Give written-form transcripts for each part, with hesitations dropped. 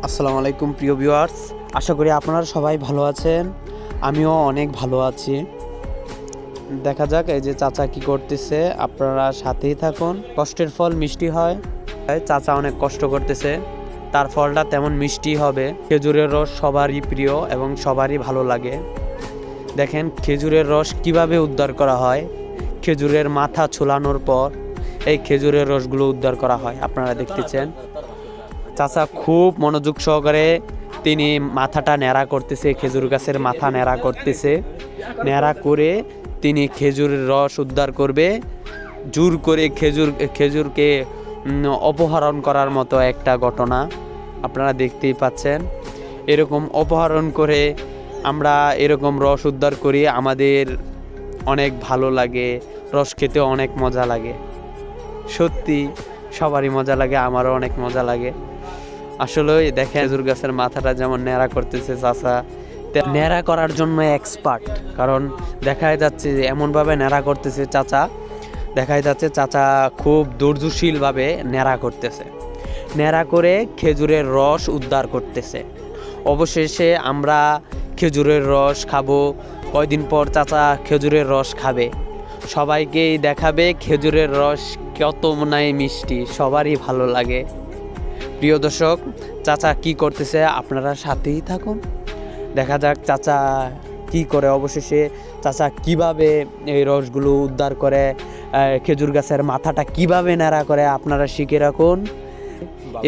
আসসালামু আলাইকুম প্রিয় ভিউয়ার্স, আশা করি আপনারা সবাই ভালো আছেন। আমিও অনেক ভালো আছি। দেখা যাক এই যে চাচা কি করতেছে, আপনারা সাথেই থাকুন। কষ্টের ফল মিষ্টি হয়। চাচা অনেক কষ্ট করতেছে, তার ফলটা তেমন মিষ্টি হবে। খেজুরের রস সবারই প্রিয় এবং সবারই ভালো লাগে। দেখেন খেজুরের রস কিভাবে উদ্ধার করা হয়। খেজুরের মাথা ছোলানোর পর এই খেজুরের রসগুলো উদ্ধার করা হয়, আপনারা দেখতেছেন। চাচা খুব মনোযোগ সহকারে তিনি মাথাটা ন্যাড়া করতেছে, খেজুর গাছের মাথা ন্যাড়া করতেছে। ন্যাড়া করে তিনি খেজুরের রস উদ্ধার করবে। জোর করে খেজুরকে অপহরণ করার মতো একটা ঘটনা আপনারা দেখতেই পাচ্ছেন। এরকম অপহরণ করে আমরা এরকম রস উদ্ধার করি, আমাদের অনেক ভালো লাগে। রস খেতে অনেক মজা লাগে, সত্যি সবারই মজা লাগে, আমারও অনেক মজা লাগে। আসলে দেখেন খেজুর গাছের মাথাটা যেমন ন্যাড়া করতেছে চাচা, ন্যাড়া করার জন্য এক্সপার্ট। কারণ দেখাই যাচ্ছে যে এমনভাবে ন্যাড়া করতেছে চাচা, দেখাই যাচ্ছে চাচা খুব ধৈর্যশীলভাবে ন্যাড়া করতেছে। ন্যাড়া করে খেজুরের রস উদ্ধার করতেছে। অবশেষে আমরা খেজুরের রস খাবো। কয়দিন পর চাচা খেজুরের রস খাবে, সবাইকেই দেখাবে খেজুরের রস কত মনায় মিষ্টি, সবারই ভালো লাগে। প্রিয় দর্শক, চাচা কি করতেছে আপনারা সাথেই থাকুন। দেখা যাক চাচা কি করে। অবশেষে চাচা কিভাবে এই রসগুলো উদ্ধার করে, খেজুর গাছের মাথাটা কিভাবে ন্যাড়া করে আপনারা শিখে রাখুন।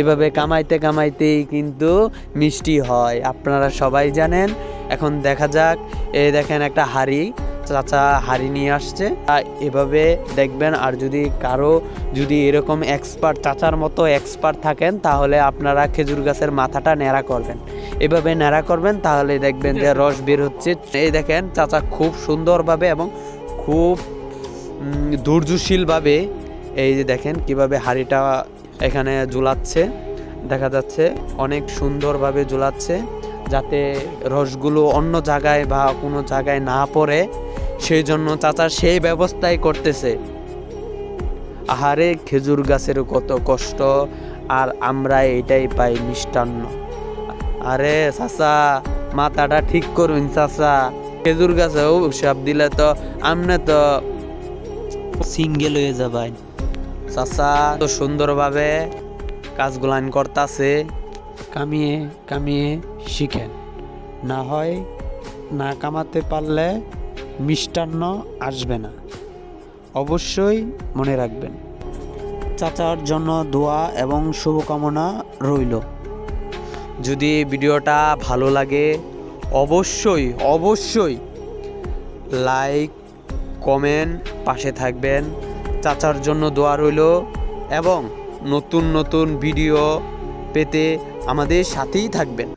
এভাবে কামাইতে কামাইতেই কিন্তু মিষ্টি হয়, আপনারা সবাই জানেন। এখন দেখা যাক, এই দেখেন একটা হাঁড়ি, চাচা হাঁড়ি নিয়ে আসছে। এভাবে দেখবেন, আর যদি এরকম এক্সপার্ট চাচার মতো এক্সপার্ট থাকেন, তাহলে আপনারা খেজুর গাছের মাথাটা ন্যাড়া করবেন। এভাবে ন্যাড়া করবেন, তাহলে দেখবেন যে রস বের হচ্ছে। এই দেখেন চাচা খুব সুন্দরভাবে এবং খুব ধৈর্যশীলভাবে এই যে দেখেন কিভাবে হাঁড়িটা এখানে ঝুলাচ্ছে। দেখা যাচ্ছে অনেক সুন্দরভাবে ঝুলাচ্ছে, যাতে রসগুলো অন্য জায়গায় বা কোনো জায়গায় না পড়ে, সেই জন্য চাচা সেই ব্যবস্থাই করতেছে। আহারে খেজুর গাছের কত কষ্ট, আর আমরা এটাই পাই মিষ্টান্ন। আরে চাচা মাথাটা ঠিক করুন চাচা, খেজুর গাছে অভিশাপ দিলে তো আমনে তো সিঙ্গেল হয়ে যাবেন। চাচা তো সুন্দরভাবে কাজগুলান করতেছে। কামিয়ে কামিয়ে শিখেন, না হয় না কামাতে পারলে মিষ্টান্ন আসবে না, অবশ্যই মনে রাখবেন। চাচার জন্য দোয়া এবং শুভকামনা রইল। যদি ভিডিওটা ভালো লাগে অবশ্যই অবশ্যই লাইক কমেন্ট পাশে থাকবেন। চাচার জন্য দোয়া রইল এবং নতুন নতুন ভিডিও পেতে আমাদের সাথেই থাকবেন।